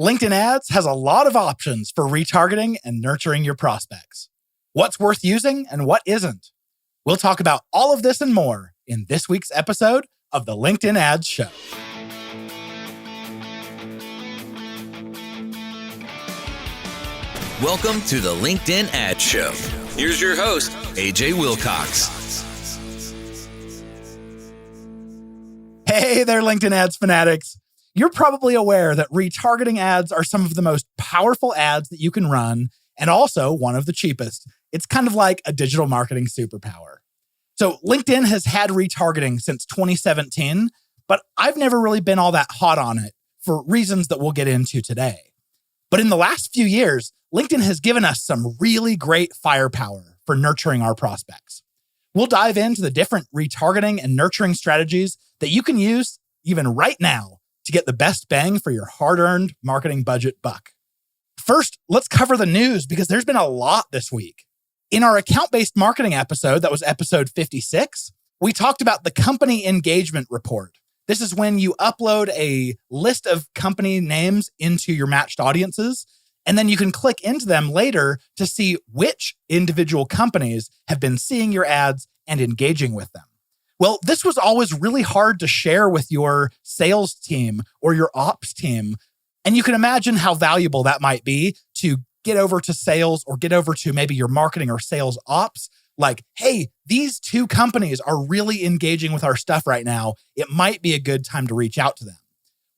LinkedIn Ads has a lot of options for retargeting and nurturing your prospects. What's worth using and what isn't? We'll talk about all of this and more in this week's episode of the LinkedIn Ads Show. Welcome to the LinkedIn Ads Show. Here's your host, AJ Wilcox. Hey there, LinkedIn Ads fanatics. You're probably aware that retargeting ads are some of the most powerful ads that you can run, and also one of the cheapest. It's kind of like a digital marketing superpower. So LinkedIn has had retargeting since 2017, but I've never really been all that hot on it for reasons that we'll get into today. But in the last few years, LinkedIn has given us some really great firepower for nurturing our prospects. We'll dive into the different retargeting and nurturing strategies that you can use even right now to get the best bang for your hard-earned marketing budget buck. First, let's cover the news because there's been a lot this week. In our account-based marketing episode, that was episode 56, we talked about the company engagement report. This is when you upload a list of company names into your matched audiences, and then you can click into them later to see which individual companies have been seeing your ads and engaging with them. Well, this was always really hard to share with your sales team or your ops team. And you can imagine how valuable that might be to get over to sales or get over to maybe your marketing or sales ops. Like, hey, these two companies are really engaging with our stuff right now. It might be a good time to reach out to them.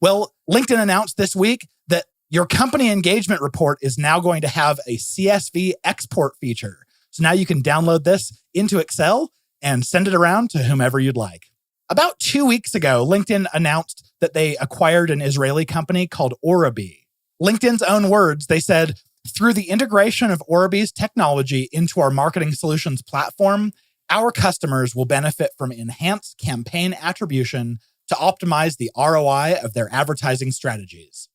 Well, LinkedIn announced this week that your company engagement report is now going to have a CSV export feature. So now you can download this into Excel and send it around to whomever you'd like. About 2 weeks ago, LinkedIn announced that they acquired an Israeli company called Oribi. LinkedIn's own words, they said, through the integration of Oribi's technology into our marketing solutions platform, our customers will benefit from enhanced campaign attribution to optimize the ROI of their advertising strategies.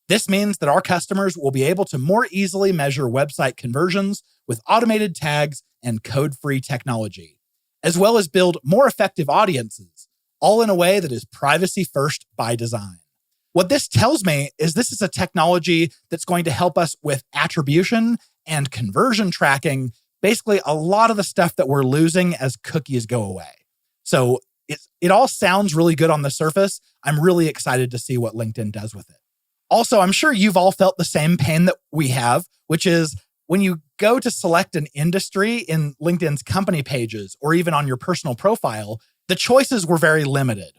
This means that our customers will be able to more easily measure website conversions with automated tags and code-free technology, as well as build more effective audiences, all in a way that is privacy-first by design. What this tells me is this is a technology that's going to help us with attribution and conversion tracking, basically a lot of the stuff that we're losing as cookies go away. So it all sounds really good on the surface. I'm really excited to see what LinkedIn does with it. Also, I'm sure you've all felt the same pain that we have, which is when you go to select an industry in LinkedIn's company pages or even on your personal profile, the choices were very limited.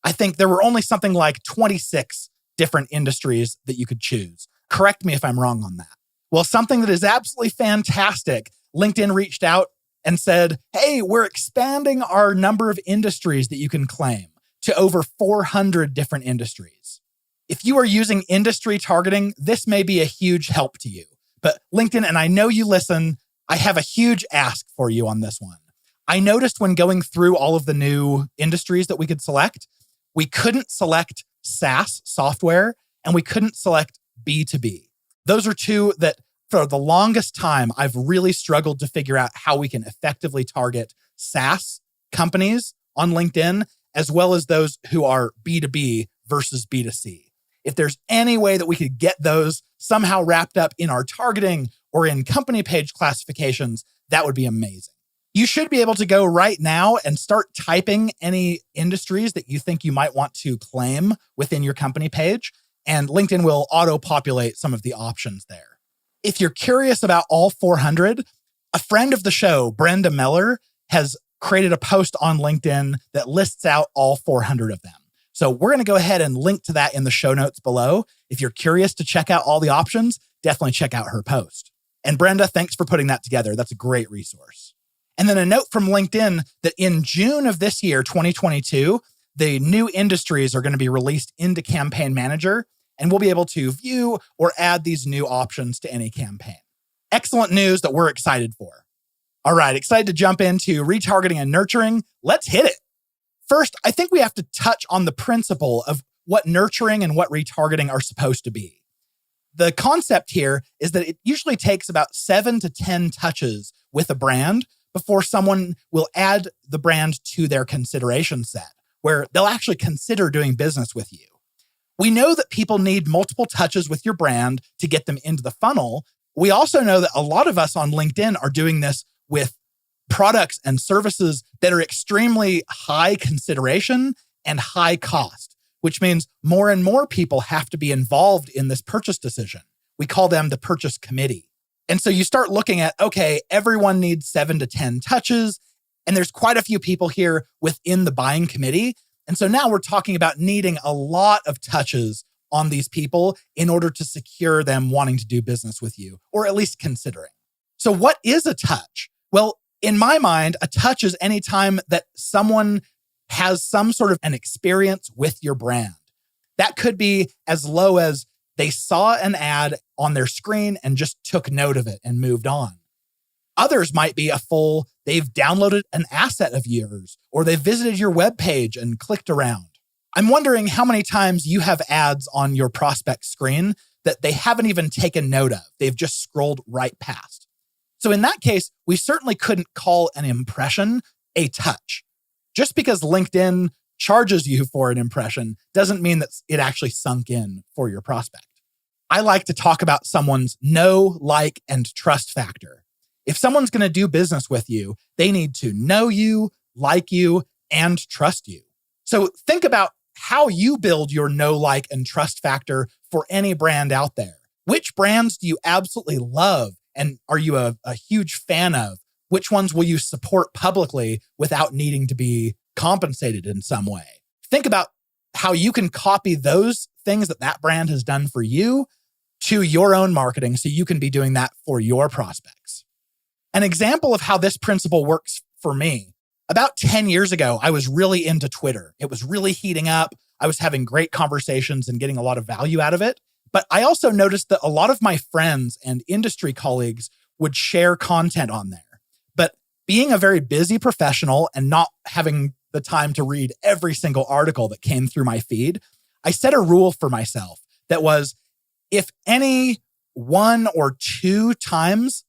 I think there were only something like 26 different industries that you could choose. Correct me if I'm wrong on that. Well, something that is absolutely fantastic, LinkedIn reached out and said, hey, we're expanding our number of industries that you can claim to over 400 different industries. If you are using industry targeting, this may be a huge help to you. But LinkedIn, and I know you listen, I have a huge ask for you on this one. I noticed when going through all of the new industries that we could select, we couldn't select SaaS software and we couldn't select B2B. Those are two that for the longest time, I've really struggled to figure out how we can effectively target SaaS companies on LinkedIn, as well as those who are B2B versus B2C. If there's any way that we could get those somehow wrapped up in our targeting or in company page classifications, that would be amazing. You should be able to go right now and start typing any industries that you think you might want to claim within your company page, and LinkedIn will auto-populate some of the options there. If you're curious about all 400, a friend of the show, Brenda Meller, has created a post on LinkedIn that lists out all 400 of them. So we're going to go ahead and link to that in the show notes below. If you're curious to check out all the options, definitely check out her post. And Brenda, thanks for putting that together. That's a great resource. And then a note from LinkedIn that in June of this year, 2022, the new industries are going to be released into Campaign Manager, and we'll be able to view or add these new options to any campaign. Excellent news that we're excited for. All right, excited to jump into retargeting and nurturing. Let's hit it. First, I think we have to touch on the principle of what nurturing and what retargeting are supposed to be. The concept here is that it usually takes about 7 to 10 touches with a brand before someone will add the brand to their consideration set, where they'll actually consider doing business with you. We know that people need multiple touches with your brand to get them into the funnel. We also know that a lot of us on LinkedIn are doing this with products and services that are extremely high consideration and high cost, which means more and more people have to be involved in this purchase decision. We call them the purchase committee. And so you start looking at, okay, everyone needs 7 to 10 touches, and there's quite a few people here within the buying committee. And so now we're talking about needing a lot of touches on these people in order to secure them wanting to do business with you, or at least considering. So what is a touch? Well, in my mind, a touch is any time that someone has some sort of an experience with your brand. That could be as low as they saw an ad on their screen and just took note of it and moved on. Others might be they've downloaded an asset of yours, or they visited your webpage and clicked around. I'm wondering how many times you have ads on your prospect screen that they haven't even taken note of. They've just scrolled right past. So in that case, we certainly couldn't call an impression a touch. Just because LinkedIn charges you for an impression doesn't mean that it actually sunk in for your prospect. I like to talk about someone's know, like, and trust factor. If someone's going to do business with you, they need to know you, like you, and trust you. So think about how you build your know, like, and trust factor for any brand out there. Which brands do you absolutely love and are you a huge fan of? Which ones will you support publicly without needing to be compensated in some way? Think about how you can copy those things that brand has done for you to your own marketing so you can be doing that for your prospects. An example of how this principle works for me, about 10 years ago, I was really into Twitter. It was really heating up. I was having great conversations and getting a lot of value out of it. But I also noticed that a lot of my friends and industry colleagues would share content on there. But being a very busy professional and not having the time to read every single article that came through my feed, I set a rule for myself that was, if any 1 or 2 times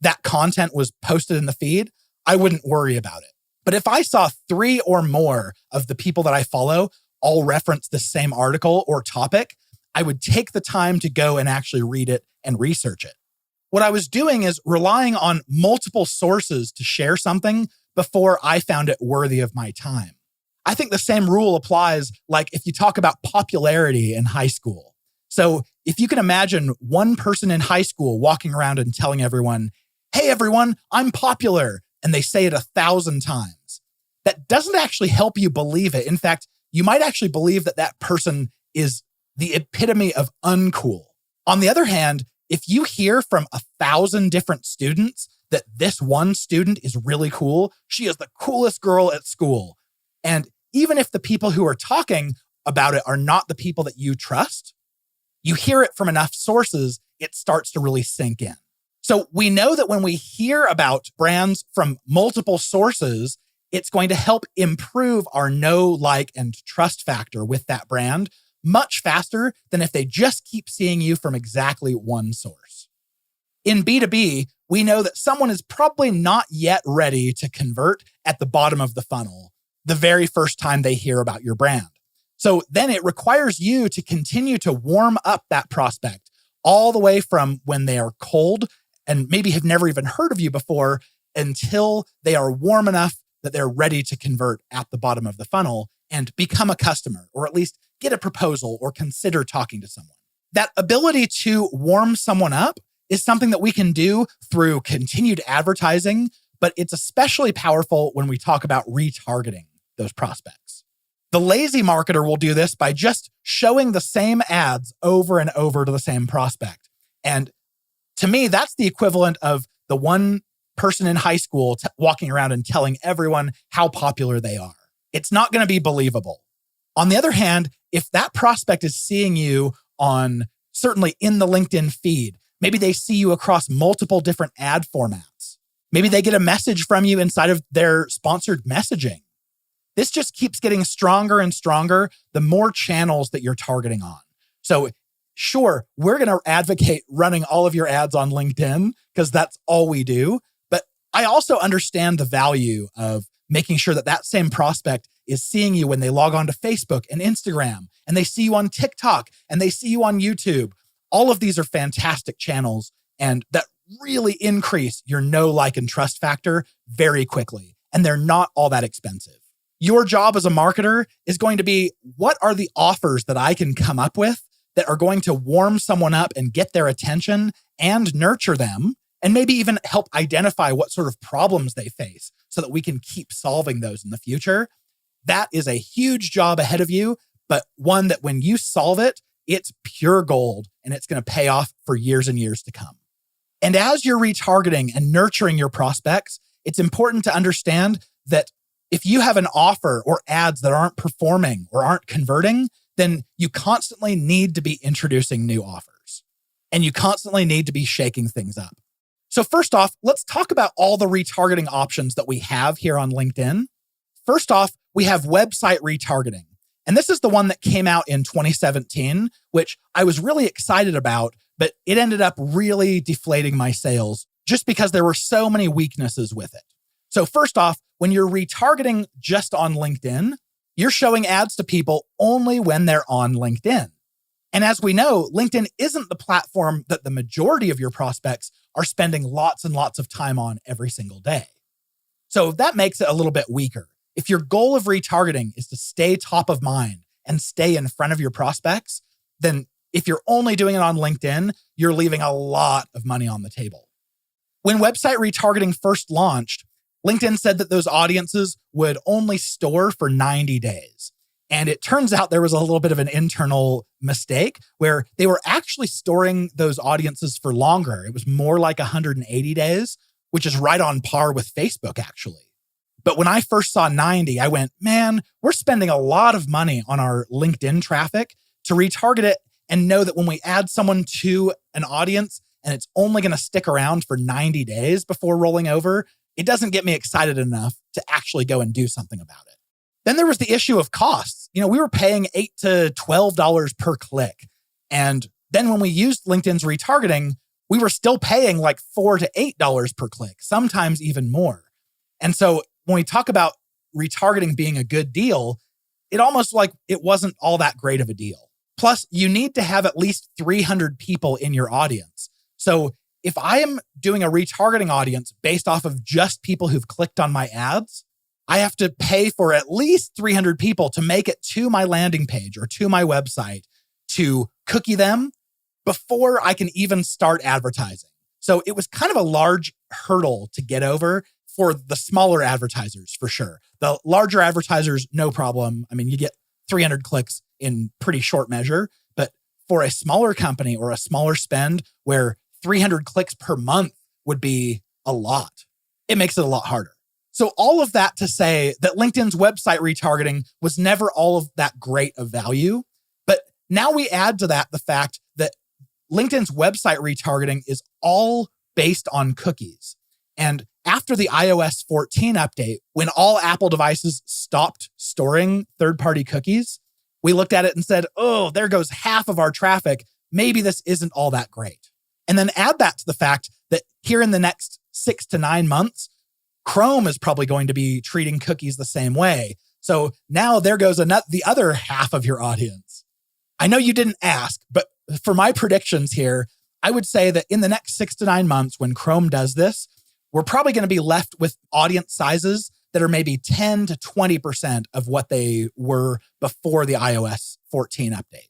that content was posted in the feed, I wouldn't worry about it. But if I saw 3 or more of the people that I follow all reference the same article or topic, I would take the time to go and actually read it and research it. What I was doing is relying on multiple sources to share something before I found it worthy of my time. I think the same rule applies like if you talk about popularity in high school. So if you can imagine one person in high school walking around and telling everyone, "Hey everyone, I'm popular," and they say it 1,000 times, that doesn't actually help you believe it. In fact, you might actually believe that person is the epitome of uncool. On the other hand, if you hear from 1,000 different students that this one student is really cool, she is the coolest girl at school, and even if the people who are talking about it are not the people that you trust, you hear it from enough sources, it starts to really sink in. So we know that when we hear about brands from multiple sources, it's going to help improve our know, like, and trust factor with that brand much faster than if they just keep seeing you from exactly one source. In B2B, we know that someone is probably not yet ready to convert at the bottom of the funnel the very first time they hear about your brand. So then it requires you to continue to warm up that prospect all the way from when they are cold and maybe have never even heard of you before until they are warm enough that they're ready to convert at the bottom of the funnel and become a customer, or at least get a proposal or consider talking to someone. That ability to warm someone up is something that we can do through continued advertising, but it's especially powerful when we talk about retargeting those prospects. The lazy marketer will do this by just showing the same ads over and over to the same prospect. And to me, that's the equivalent of the one person in high school walking around and telling everyone how popular they are. It's not going to be believable. On the other hand, if that prospect is seeing you certainly in the LinkedIn feed, maybe they see you across multiple different ad formats. Maybe they get a message from you inside of their sponsored messaging. This just keeps getting stronger and stronger the more channels that you're targeting on. So sure, we're going to advocate running all of your ads on LinkedIn because that's all we do. But I also understand the value of making sure that same prospect is seeing you when they log on to Facebook and Instagram, and they see you on TikTok, and they see you on YouTube. All of these are fantastic channels, and that really increase your know, like, and trust factor very quickly. And they're not all that expensive. Your job as a marketer is going to be, what are the offers that I can come up with that are going to warm someone up and get their attention and nurture them, and maybe even help identify what sort of problems they face so that we can keep solving those in the future. That is a huge job ahead of you, but one that when you solve it, it's pure gold, and it's going to pay off for years and years to come. And as you're retargeting and nurturing your prospects, it's important to understand that if you have an offer or ads that aren't performing or aren't converting, then you constantly need to be introducing new offers, and you constantly need to be shaking things up. So first off, let's talk about all the retargeting options that we have here on LinkedIn. First off, we have website retargeting. And this is the one that came out in 2017, which I was really excited about, but it ended up really deflating my sales just because there were so many weaknesses with it. So first off, when you're retargeting just on LinkedIn, you're showing ads to people only when they're on LinkedIn. And as we know, LinkedIn isn't the platform that the majority of your prospects are spending lots and lots of time on every single day. So that makes it a little bit weaker. If your goal of retargeting is to stay top of mind and stay in front of your prospects, then if you're only doing it on LinkedIn, you're leaving a lot of money on the table. When website retargeting first launched, LinkedIn said that those audiences would only store for 90 days. And it turns out there was a little bit of an internal mistake where they were actually storing those audiences for longer. It was more like 180 days, which is right on par with Facebook, actually. But when I first saw 90, I went, man, we're spending a lot of money on our LinkedIn traffic to retarget it and know that when we add someone to an audience and it's only going to stick around for 90 days before rolling over, it doesn't get me excited enough to actually go and do something about it. Then there was the issue of costs. We were paying $8 to $12 per click. And then when we used LinkedIn's retargeting, we were still paying like $4 to $8 per click, sometimes even more. And so when we talk about retargeting being a good deal, it almost like it wasn't all that great of a deal. Plus, you need to have at least 300 people in your audience. So if I am doing a retargeting audience based off of just people who've clicked on my ads, I have to pay for at least 300 people to make it to my landing page or to my website to cookie them before I can even start advertising. So it was kind of a large hurdle to get over for the smaller advertisers, for sure. The larger advertisers, no problem. I mean, you get 300 clicks in pretty short measure. But for a smaller company or a smaller spend where 300 clicks per month would be a lot, it makes it a lot harder. So all of that to say that LinkedIn's website retargeting was never all of that great of value. But now we add to that the fact that LinkedIn's website retargeting is all based on cookies. And after the iOS 14 update, when all Apple devices stopped storing third-party cookies, we looked at it and said, oh, there goes half of our traffic. Maybe this isn't all that great. And then add that to the fact that here in the next 6 to 9 months, Chrome is probably going to be treating cookies the same way. So now there goes the other half of your audience. I know you didn't ask, but for my predictions here, I would say that in the next 6 to 9 months, when Chrome does this, we're probably going to be left with audience sizes that are maybe 10 to 20% of what they were before the iOS 14 update.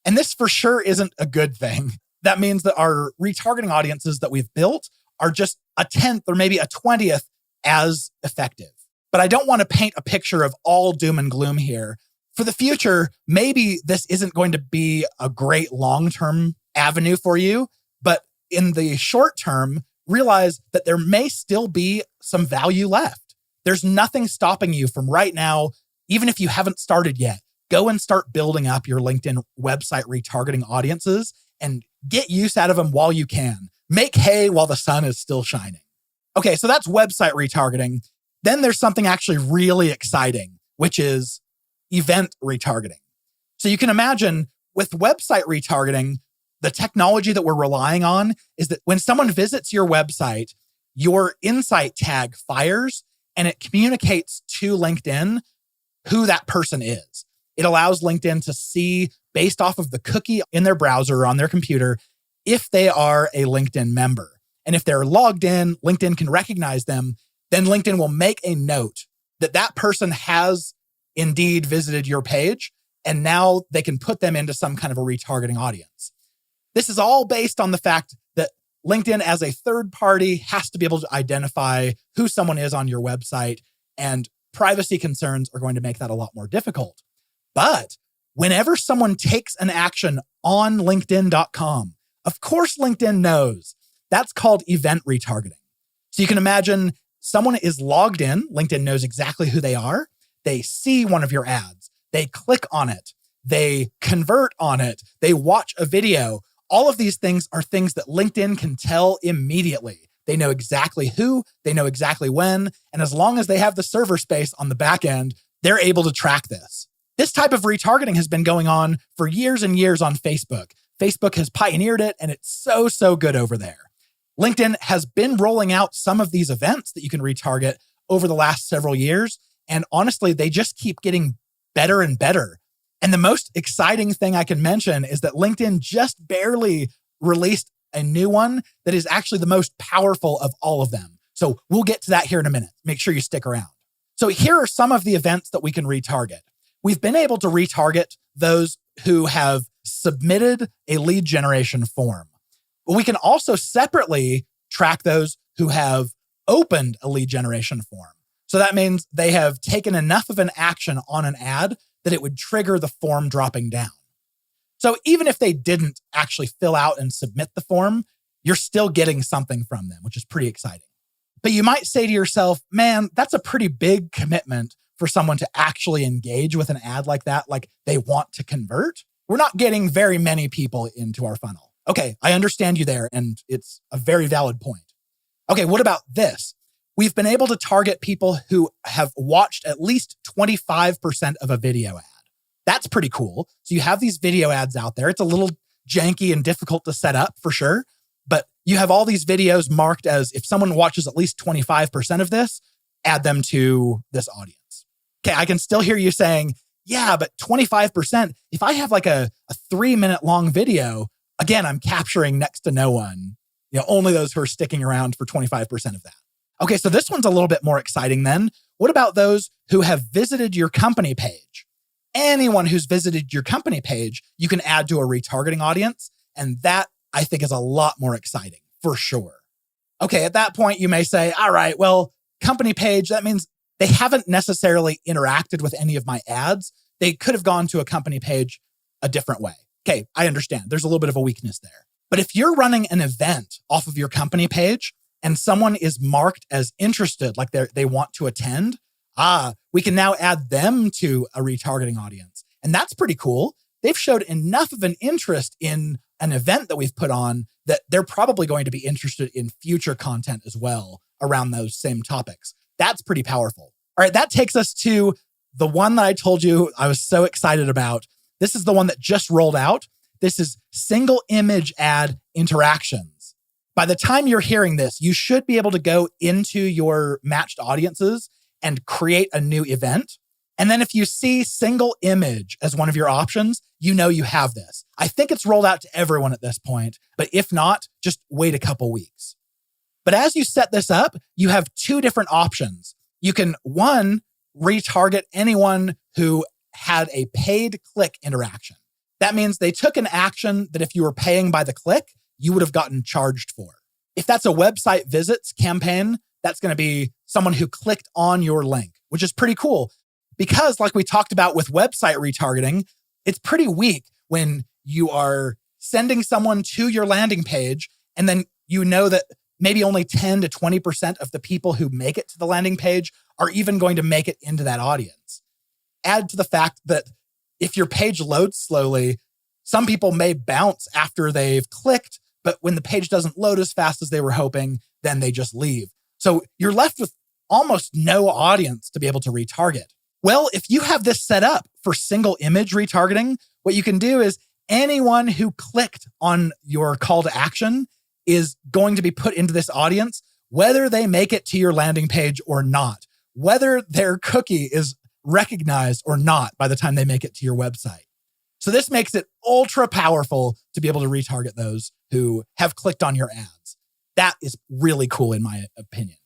And this for sure isn't a good thing. That means that our retargeting audiences that we've built are just a 10th or maybe a 20th as effective. But I don't want to paint a picture of all doom and gloom here. For the future, maybe this isn't going to be a great long-term avenue for you, but in the short term, realize that there may still be some value left. There's nothing stopping you from right now, even if you haven't started yet, go and start building up your LinkedIn website retargeting audiences and get use out of them while you can. Make hay while the sun is still shining. Okay, so that's website retargeting. Then there's something actually really exciting, which is event retargeting. So you can imagine with website retargeting, the technology that we're relying on is that when someone visits your website, your insight tag fires and it communicates to LinkedIn who that person is. It allows LinkedIn to see, based off of the cookie in their browser or on their computer, if they are a LinkedIn member. And if they're logged in, LinkedIn can recognize them. Then LinkedIn will make a note that that person has indeed visited your page. And now they can put them into some kind of a retargeting audience. This is all based on the fact that LinkedIn, as a third party, has to be able to identify who someone is on your website, and privacy concerns are going to make that a lot more difficult. But whenever someone takes an action on LinkedIn.com, of course LinkedIn knows. That's called event retargeting. So you can imagine someone is logged in, LinkedIn knows exactly who they are, they see one of your ads, they click on it, they convert on it, they watch a video. All of these things are things that LinkedIn can tell immediately. They know exactly who, they know exactly when, and as long as they have the server space on the back end, they're able to track this. This type of retargeting has been going on for years and years on Facebook. Facebook has pioneered it, and it's so good over there. LinkedIn has been rolling out some of these events that you can retarget over the last several years, and honestly, they just keep getting better and better. And the most exciting thing I can mention is that LinkedIn just barely released a new one that is actually the most powerful of all of them. So we'll get to that here in a minute. Make sure you stick around. So here are some of the events that we can retarget. We've been able to retarget those who have submitted a lead generation form. But we can also separately track those who have opened a lead generation form. So that means they have taken enough of an action on an ad that it would trigger the form dropping down. So even if they didn't actually fill out and submit the form, you're still getting something from them, which is pretty exciting. But you might say to yourself, man, that's a pretty big commitment for someone to actually engage with an ad like that, like they want to convert. We're not getting very many people into our funnel. Okay, I understand you there, and it's a very valid point. Okay, what about this? We've been able to target people who have watched at least 25% of a video ad. That's pretty cool. So you have these video ads out there. It's a little janky and difficult to set up for sure, but you have all these videos marked as if someone watches at least 25% of this, add them to this audience. Okay, I can still hear you saying, yeah, but 25%, if I have like a 3-minute long video, again, I'm capturing next to no one, only those who are sticking around for 25% of that. Okay, so this one's a little bit more exciting then. What about those who have visited your company page? Anyone who's visited your company page, you can add to a retargeting audience. And that, I think, is a lot more exciting, for sure. Okay, at that point, you may say, all right, well, company page, that means they haven't necessarily interacted with any of my ads. They could have gone to a company page a different way. Okay, I understand. There's a little bit of a weakness there. But if you're running an event off of your company page and someone is marked as interested, like they want to attend, we can now add them to a retargeting audience. And that's pretty cool. They've showed enough of an interest in an event that we've put on that they're probably going to be interested in future content as well around those same topics. That's pretty powerful. All right, that takes us to the one that I told you I was so excited about. This is the one that just rolled out. This is single image ad interactions. By the time you're hearing this, you should be able to go into your matched audiences and create a new event. And then if you see single image as one of your options, you know you have this. I think it's rolled out to everyone at this point, but if not, just wait a couple weeks. But as you set this up, you have two different options. You can, one, retarget anyone who had a paid click interaction. That means they took an action that if you were paying by the click, you would have gotten charged for. If that's a website visits campaign, that's going to be someone who clicked on your link, which is pretty cool. Because like we talked about with website retargeting, it's pretty weak when you are sending someone to your landing page and then you know that maybe only 10 to 20% of the people who make it to the landing page are even going to make it into that audience. Add to the fact that if your page loads slowly, some people may bounce after they've clicked, but when the page doesn't load as fast as they were hoping, then they just leave. So you're left with almost no audience to be able to retarget. Well, if you have this set up for single image retargeting, what you can do is anyone who clicked on your call to action is going to be put into this audience, whether they make it to your landing page or not, whether their cookie is recognized or not by the time they make it to your website. So this makes it ultra powerful to be able to retarget those who have clicked on your ads. That is really cool in my opinion.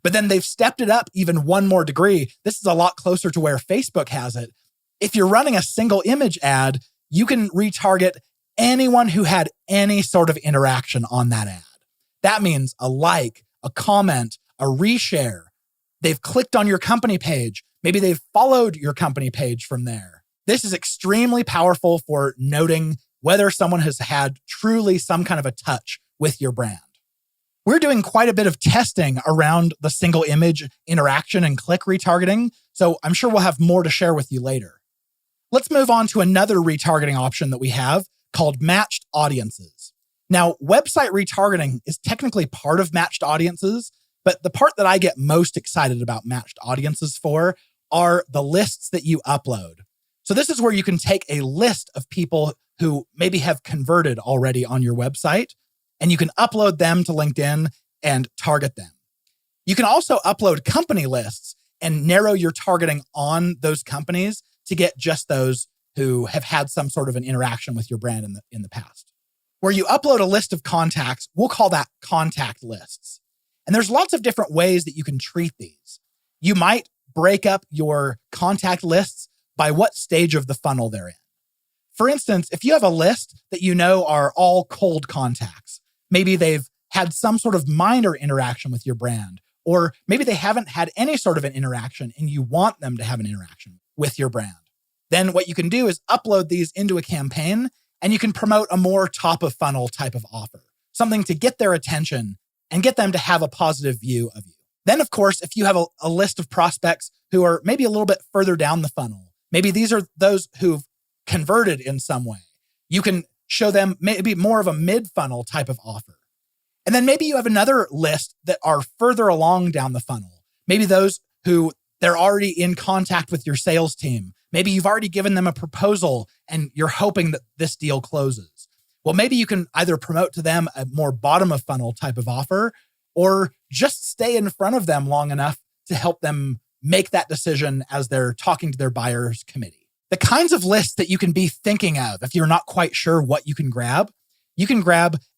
But then they've stepped it up even one more degree. This is a lot closer to where Facebook has it. If you're running a single image ad, you can retarget anyone who had any sort of interaction on that ad. That means a like, a comment, a reshare. They've clicked on your company page. Maybe they've followed your company page from there. This is extremely powerful for noting whether someone has had truly some kind of a touch with your brand. We're doing quite a bit of testing around the single image interaction and click retargeting, so I'm sure we'll have more to share with you later. Let's move on to another retargeting option that we have called matched audiences. Now, website retargeting is technically part of matched audiences, but the part that I get most excited about matched audiences for are the lists that you upload. So this is where you can take a list of people who maybe have converted already on your website, and you can upload them to LinkedIn and target them. You can also upload company lists and narrow your targeting on those companies to get just those who have had some sort of an interaction with your brand in the past. Where you upload a list of contacts, we'll call that contact lists. And there's lots of different ways that you can treat these. You might break up your contact lists by what stage of the funnel they're in. For instance, if you have a list that you know are all cold contacts, maybe they've had some sort of minor interaction with your brand, or maybe they haven't had any sort of an interaction and you want them to have an interaction with your brand. Then what you can do is upload these into a campaign and you can promote a more top of funnel type of offer, something to get their attention and get them to have a positive view of you. Then, of course, if you have a list of prospects who are maybe a little bit further down the funnel, maybe these are those who've converted in some way, you can show them maybe more of a mid-funnel type of offer. And then maybe you have another list that are further along down the funnel. Maybe those who they're already in contact with your sales team. Maybe you've already given them a proposal and you're hoping that this deal closes. Well, maybe you can either promote to them a more bottom of funnel type of offer or just stay in front of them long enough to help them make that decision as they're talking to their buyers committee. The kinds of lists that you can be thinking of if you're not quite sure what you can grab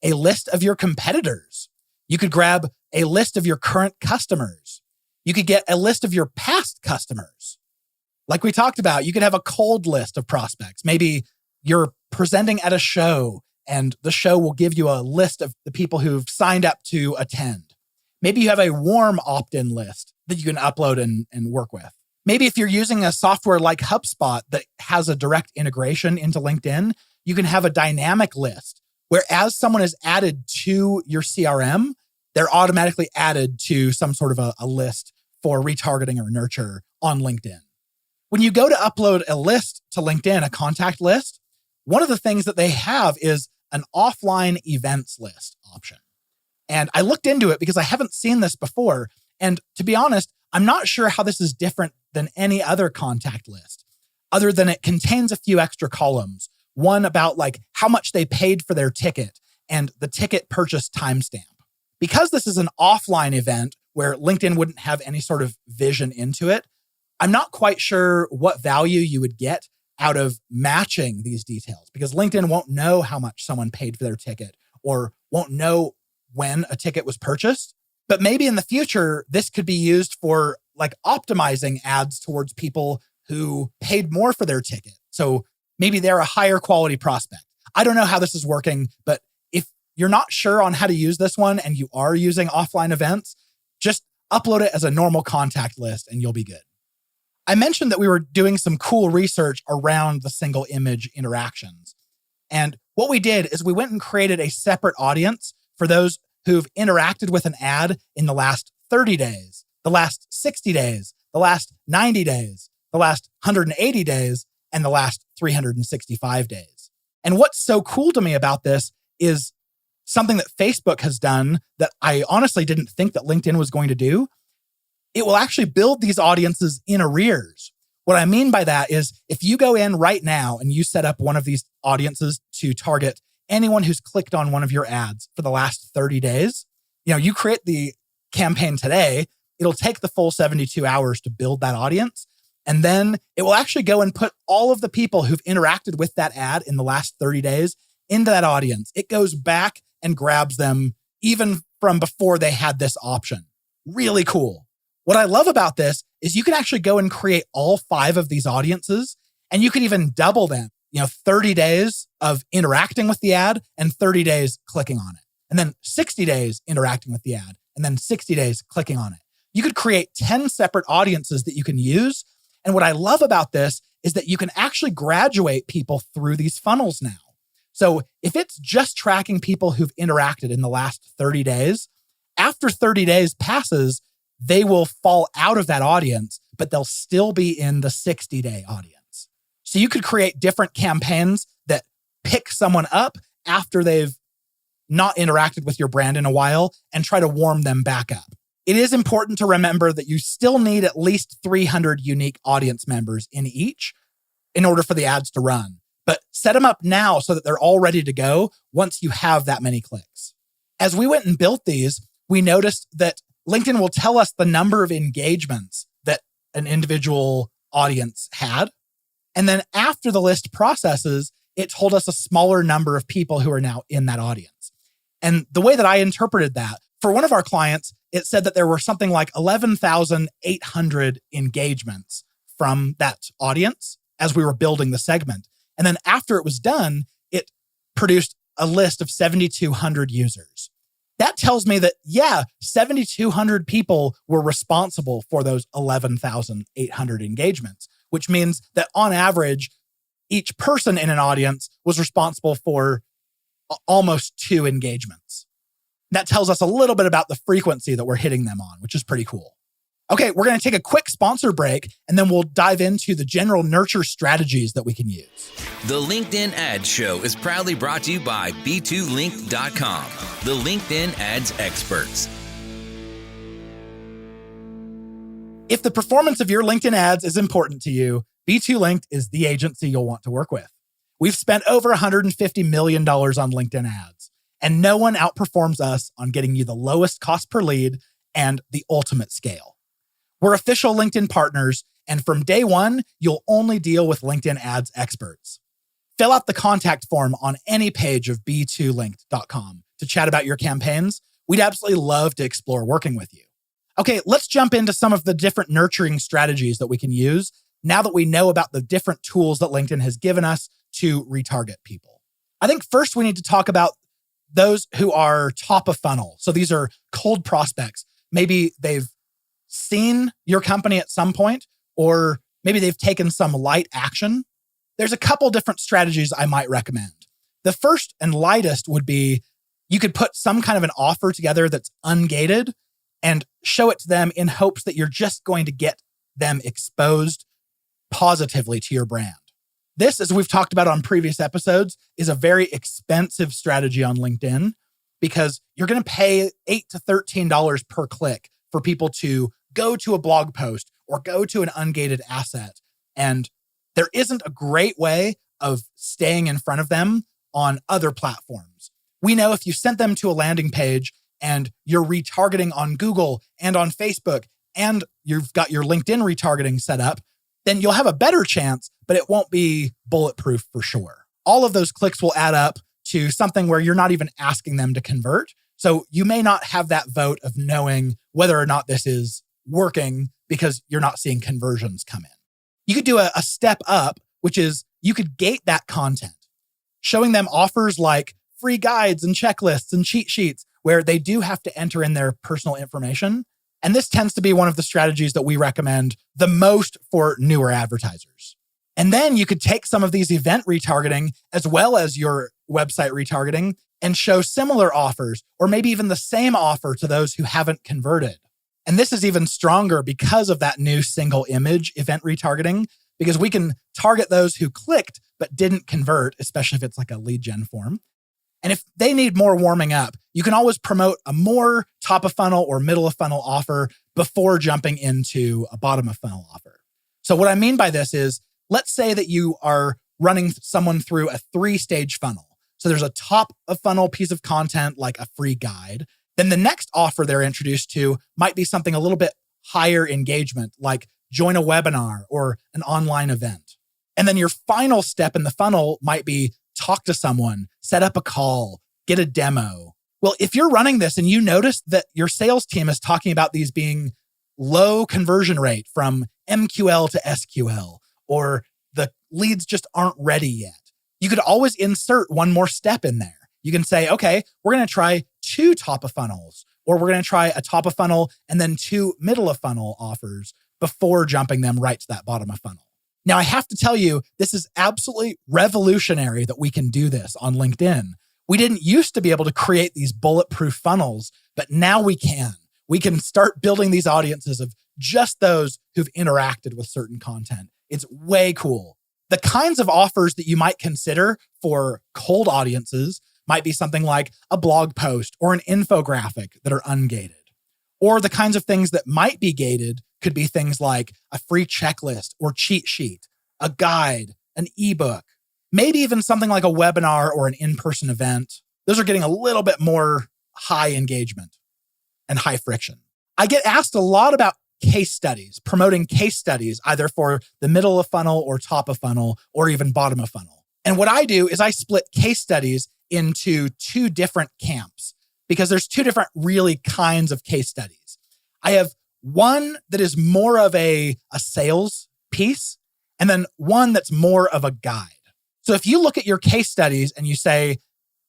a list of your competitors. You could grab a list of your current customers. You could get a list of your past customers. Like we talked about, you could have a cold list of prospects. Maybe you're presenting at a show and the show will give you a list of the people who've signed up to attend. Maybe you have a warm opt-in list that you can upload and work with. Maybe if you're using a software like HubSpot that has a direct integration into LinkedIn, you can have a dynamic list where as someone is added to your CRM, they're automatically added to some sort of a list for retargeting or nurture on LinkedIn. When you go to upload a list to LinkedIn, a contact list, one of the things that they have is an offline events list option. And I looked into it because I haven't seen this before. And to be honest, I'm not sure how this is different than any other contact list, other than it contains a few extra columns. One about like how much they paid for their ticket and the ticket purchase timestamp. Because this is an offline event where LinkedIn wouldn't have any sort of vision into it, I'm not quite sure what value you would get out of matching these details because LinkedIn won't know how much someone paid for their ticket or won't know when a ticket was purchased. But maybe in the future, this could be used for like optimizing ads towards people who paid more for their ticket. So maybe they're a higher quality prospect. I don't know how this is working, but if you're not sure on how to use this one and you are using offline events, just upload it as a normal contact list and you'll be good. I mentioned that we were doing some cool research around the single image interactions. And what we did is we went and created a separate audience for those who've interacted with an ad in the last 30 days, the last 60 days, the last 90 days, the last 180 days, and the last 365 days. And what's so cool to me about this is something that Facebook has done that I honestly didn't think that LinkedIn was going to do. It will actually build these audiences in arrears. What I mean by that is if you go in right now and you set up one of these audiences to target anyone who's clicked on one of your ads for the last 30 days, you create the campaign today, it'll take the full 72 hours to build that audience. And then it will actually go and put all of the people who've interacted with that ad in the last 30 days into that audience. It goes back and grabs them even from before they had this option. Really cool. What I love about this is you can actually go and create all 5 of these audiences, and you can even double them. 30 days of interacting with the ad and 30 days clicking on it. And then 60 days interacting with the ad and then 60 days clicking on it. You could create 10 separate audiences that you can use. And what I love about this is that you can actually graduate people through these funnels now. So if it's just tracking people who've interacted in the last 30 days, after 30 days passes, they will fall out of that audience, but they'll still be in the 60-day audience. So you could create different campaigns that pick someone up after they've not interacted with your brand in a while and try to warm them back up. It is important to remember that you still need at least 300 unique audience members in each in order for the ads to run. But set them up now so that they're all ready to go once you have that many clicks. As we went and built these, we noticed that LinkedIn will tell us the number of engagements that an individual audience had. And then after the list processes, it told us a smaller number of people who are now in that audience. And the way that I interpreted that, for one of our clients, it said that there were something like 11,800 engagements from that audience as we were building the segment. And then after it was done, it produced a list of 7,200 users. That tells me that, 7,200 people were responsible for those 11,800 engagements, which means that on average, each person in an audience was responsible for almost 2 engagements. That tells us a little bit about the frequency that we're hitting them on, which is pretty cool. Okay, we're going to take a quick sponsor break, and then we'll dive into the general nurture strategies that we can use. The LinkedIn Ads Show is proudly brought to you by B2Link.com, the LinkedIn ads experts. If the performance of your LinkedIn ads is important to you, B2Linked is the agency you'll want to work with. We've spent over $150 million on LinkedIn ads, and no one outperforms us on getting you the lowest cost per lead and the ultimate scale. We're official LinkedIn partners, and from day one, you'll only deal with LinkedIn ads experts. Fill out the contact form on any page of B2Linked.com to chat about your campaigns. We'd absolutely love to explore working with you. Okay, let's jump into some of the different nurturing strategies that we can use now that we know about the different tools that LinkedIn has given us to retarget people. I think first we need to talk about those who are top of funnel. So these are cold prospects. Maybe they've seen your company at some point, or maybe they've taken some light action. There's a couple different strategies I might recommend. The first and lightest would be you could put some kind of an offer together that's ungated and show it to them in hopes that you're just going to get them exposed positively to your brand. This, as we've talked about on previous episodes, is a very expensive strategy on LinkedIn because you're going to pay $8 to $13 per click for people to go to a blog post or go to an ungated asset. And there isn't a great way of staying in front of them on other platforms. We know if you sent them to a landing page and you're retargeting on Google and on Facebook, and you've got your LinkedIn retargeting set up, then you'll have a better chance, but it won't be bulletproof for sure. All of those clicks will add up to something where you're not even asking them to convert. So you may not have that vote of knowing whether or not this is working because you're not seeing conversions come in. You could do a step up, which is you could gate that content, showing them offers like free guides and checklists and cheat sheets where they do have to enter in their personal information. And this tends to be one of the strategies that we recommend the most for newer advertisers. And then you could take some of these event retargeting as well as your website retargeting and show similar offers, or maybe even the same offer to those who haven't converted. And this is even stronger because of that new single image event retargeting, because we can target those who clicked but didn't convert, especially if it's like a lead gen form. And if they need more warming up, you can always promote a more top of funnel or middle of funnel offer before jumping into a bottom of funnel offer. So what I mean by this is, let's say that you are running someone through a 3-stage funnel. So there's a top of funnel piece of content like a free guide. Then the next offer they're introduced to might be something a little bit higher engagement, like join a webinar or an online event. And then your final step in the funnel might be talk to someone, set up a call, get a demo. Well, if you're running this and you notice that your sales team is talking about these being low conversion rate from MQL to SQL, or the leads just aren't ready yet, you could always insert one more step in there. You can say, okay, we're going to try 2 top of funnels, or we're going to try a top of funnel and then 2 middle of funnel offers before jumping them right to that bottom of funnel. Now, I have to tell you, this is absolutely revolutionary that we can do this on LinkedIn. We didn't used to be able to create these bulletproof funnels, but now we can. We can start building these audiences of just those who've interacted with certain content. It's way cool. The kinds of offers that you might consider for cold audiences might be something like a blog post or an infographic that are ungated. Or the kinds of things that might be gated could be things like a free checklist or cheat sheet, a guide, an ebook, maybe even something like a webinar or an in-person event. Those are getting a little bit more high engagement and high friction. I get asked a lot about case studies, promoting case studies, either for the middle of funnel or top of funnel or even bottom of funnel. And what I do is I split case studies into 2 different camps because there's 2 different really kinds of case studies. I have one that is more of a sales piece, and then one that's more of a guide. So if you look at your case studies and you say,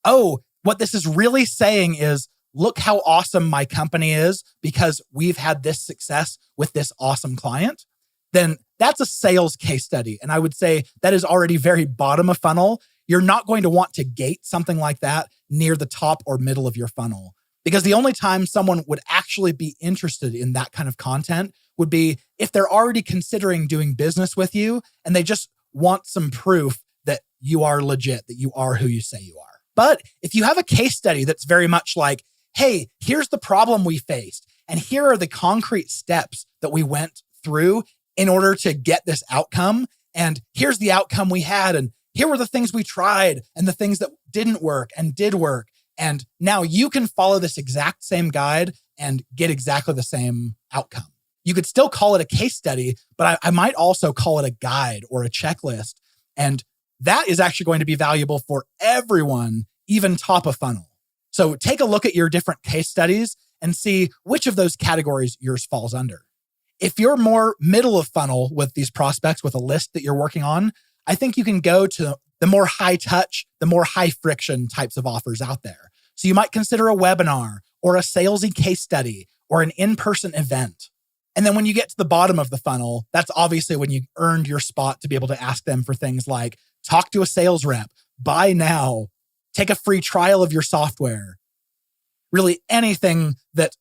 oh, what this is really saying is, look how awesome my company is because we've had this success with this awesome client, then that's a sales case study. And I would say that is already very bottom of funnel. You're not going to want to gate something like that near the top or middle of your funnel, because the only time someone would actually be interested in that kind of content would be if they're already considering doing business with you and they just want some proof that you are legit, that you are who you say you are. But if you have a case study that's very much like, hey, here's the problem we faced, and here are the concrete steps that we went through in order to get this outcome, and here's the outcome we had, and here were the things we tried and the things that didn't work and did work, and now you can follow this exact same guide and get exactly the same outcome. You could still call it a case study, but I might also call it a guide or a checklist, and that is actually going to be valuable for everyone, even top of funnel. So take a look at your different case studies and see which of those categories yours falls under. If you're more middle of funnel with these prospects with a list that you're working on, I think you can go to the more high touch, the more high friction types of offers out there. So you might consider a webinar or a salesy case study or an in-person event. And then when you get to the bottom of the funnel, that's obviously when you earned your spot to be able to ask them for things like talk to a sales rep, buy now, take a free trial of your software. Really anything that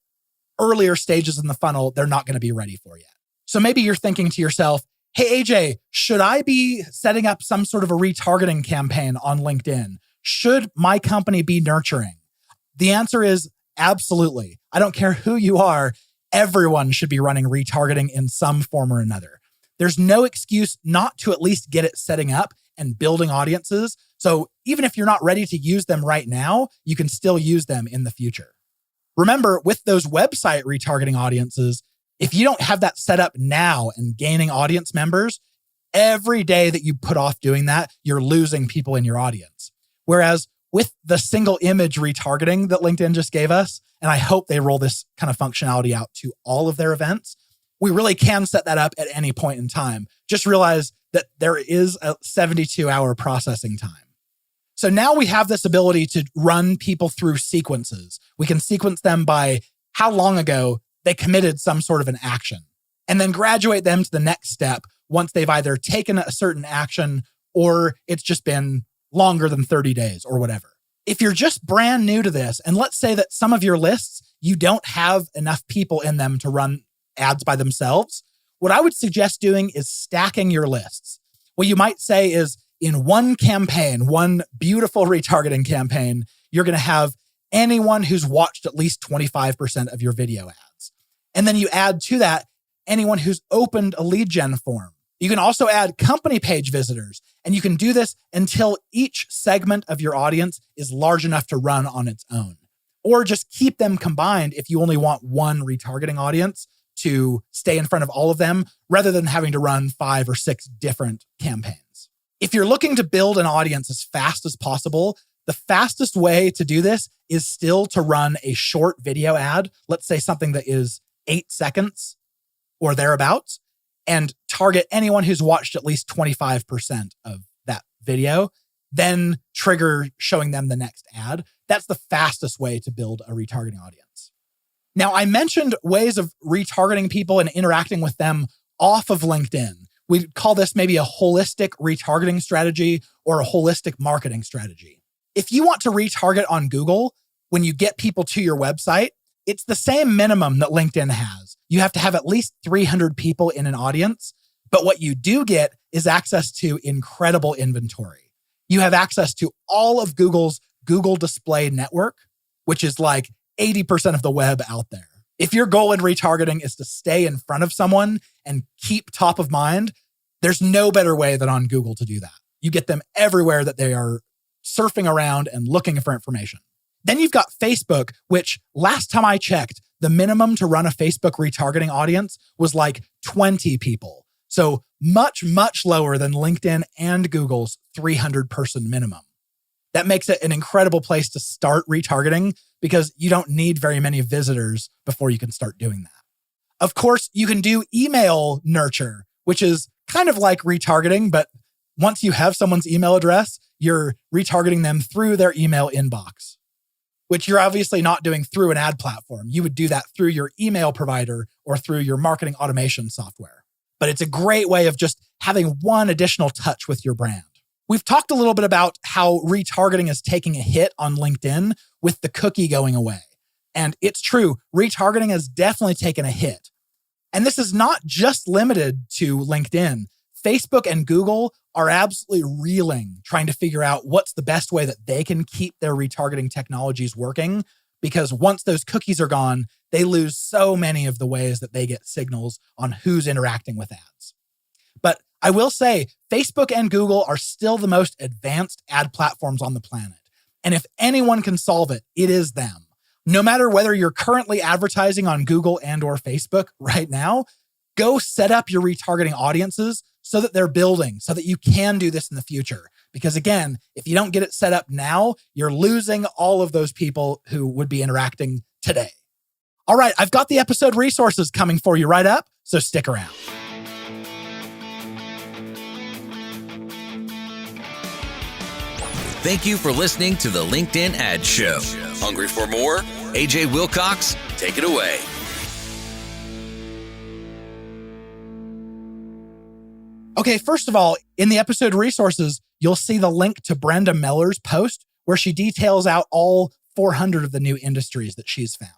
earlier stages in the funnel, they're not going to be ready for yet. So maybe you're thinking to yourself, hey, AJ, should I be setting up some sort of a retargeting campaign on LinkedIn? Should my company be nurturing? The answer is absolutely. I don't care who you are. Everyone should be running retargeting in some form or another. There's no excuse not to at least get it setting up and building audiences. So even if you're not ready to use them right now, you can still use them in the future. Remember, with those website retargeting audiences, if you don't have that set up now and gaining audience members, every day that you put off doing that, you're losing people in your audience. Whereas with the single image retargeting that LinkedIn just gave us, and I hope they roll this kind of functionality out to all of their events, we really can set that up at any point in time. Just realize that there is a 72-hour processing time. So now we have this ability to run people through sequences. We can sequence them by how long ago they committed some sort of an action, and then graduate them to the next step once they've either taken a certain action or it's just been longer than 30 days or whatever. If you're just brand new to this, and let's say that some of your lists, you don't have enough people in them to run ads by themselves, what I would suggest doing is stacking your lists. What you might say is, in one campaign, one beautiful retargeting campaign, you're going to have anyone who's watched at least 25% of your video ads. And then you add to that anyone who's opened a lead gen form. You can also add company page visitors, and you can do this until each segment of your audience is large enough to run on its own. Or just keep them combined if you only want one retargeting audience to stay in front of all of them rather than having to run 5 or 6 different campaigns. If you're looking to build an audience as fast as possible, the fastest way to do this is still to run a short video ad, let's say something that is 8 seconds or thereabouts, and target anyone who's watched at least 25% of that video, then trigger showing them the next ad. That's the fastest way to build a retargeting audience. Now, I mentioned ways of retargeting people and interacting with them off of LinkedIn. We call this maybe a holistic retargeting strategy or a holistic marketing strategy. If you want to retarget on Google, when you get people to your website, it's the same minimum that LinkedIn has. You have to have at least 300 people in an audience, but what you do get is access to incredible inventory. You have access to all of Google's Google Display Network, which is like 80% of the web out there. If your goal in retargeting is to stay in front of someone and keep top of mind, there's no better way than on Google to do that. You get them everywhere that they are surfing around and looking for information. Then you've got Facebook, which last time I checked, the minimum to run a Facebook retargeting audience was like 20 people. So much, much lower than LinkedIn and Google's 300-person minimum. That makes it an incredible place to start retargeting because you don't need very many visitors before you can start doing that. Of course, you can do email nurture, which is kind of like retargeting, but once you have someone's email address, you're retargeting them through their email inbox, which you're obviously not doing through an ad platform. You would do that through your email provider or through your marketing automation software. But it's a great way of just having one additional touch with your brand. We've talked a little bit about how retargeting is taking a hit on LinkedIn with the cookie going away. And it's true, retargeting has definitely taken a hit. And this is not just limited to LinkedIn. Facebook and Google are absolutely reeling, trying to figure out what's the best way that they can keep their retargeting technologies working. Because once those cookies are gone, they lose so many of the ways that they get signals on who's interacting with ads. But I will say, Facebook and Google are still the most advanced ad platforms on the planet. And if anyone can solve it, it is them. No matter whether you're currently advertising on Google and or Facebook right now, go set up your retargeting audiences so that they're building, so that you can do this in the future. Because again, if you don't get it set up now, you're losing all of those people who would be interacting today. All right, I've got the episode resources coming for you right up, so stick around. Thank you for listening to the LinkedIn Ad Show. Hungry for more? AJ Wilcox, take it away. Okay, first of all, in the episode resources, you'll see the link to Brenda Meller's post where she details out all 400 of the new industries that she's found.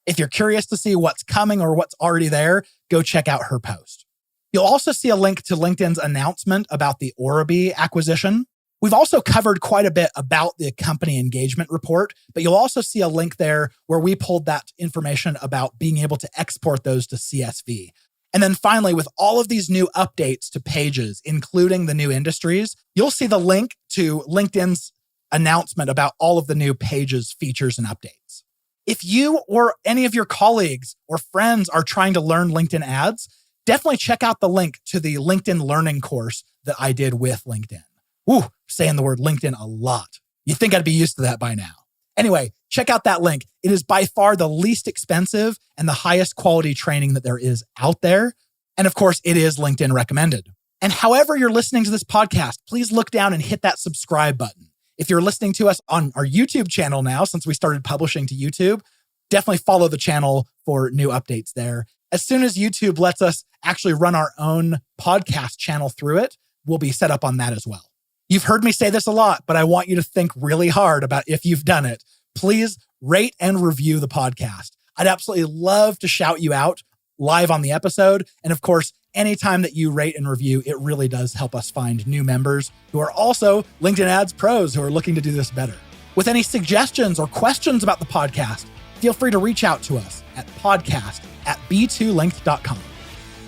If you're curious to see what's coming or what's already there, go check out her post. You'll also see a link to LinkedIn's announcement about the Oribi acquisition. We've also covered quite a bit about the company engagement report, but you'll also see a link there where we pulled that information about being able to export those to CSV. And then finally, with all of these new updates to pages, including the new industries, you'll see the link to LinkedIn's announcement about all of the new pages, features, and updates. If you or any of your colleagues or friends are trying to learn LinkedIn ads, definitely check out the link to the LinkedIn Learning course that I did with LinkedIn. Ooh, saying the word LinkedIn a lot. You'd think I'd be used to that by now. Anyway, check out that link. It is by far the least expensive and the highest quality training that there is out there. And of course, it is LinkedIn recommended. And however you're listening to this podcast, please look down and hit that subscribe button. If you're listening to us on our YouTube channel now, since we started publishing to YouTube, definitely follow the channel for new updates there. As soon as YouTube lets us actually run our own podcast channel through it, we'll be set up on that as well. You've heard me say this a lot, but I want you to think really hard about if you've done it. Please rate and review the podcast. I'd absolutely love to shout you out live on the episode. And of course, anytime that you rate and review, it really does help us find new members who are also LinkedIn Ads pros who are looking to do this better. With any suggestions or questions about the podcast, feel free to reach out to us at podcast@b2linked.com.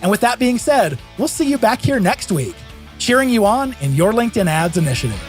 And with that being said, we'll see you back here next week, cheering you on in your LinkedIn Ads initiative.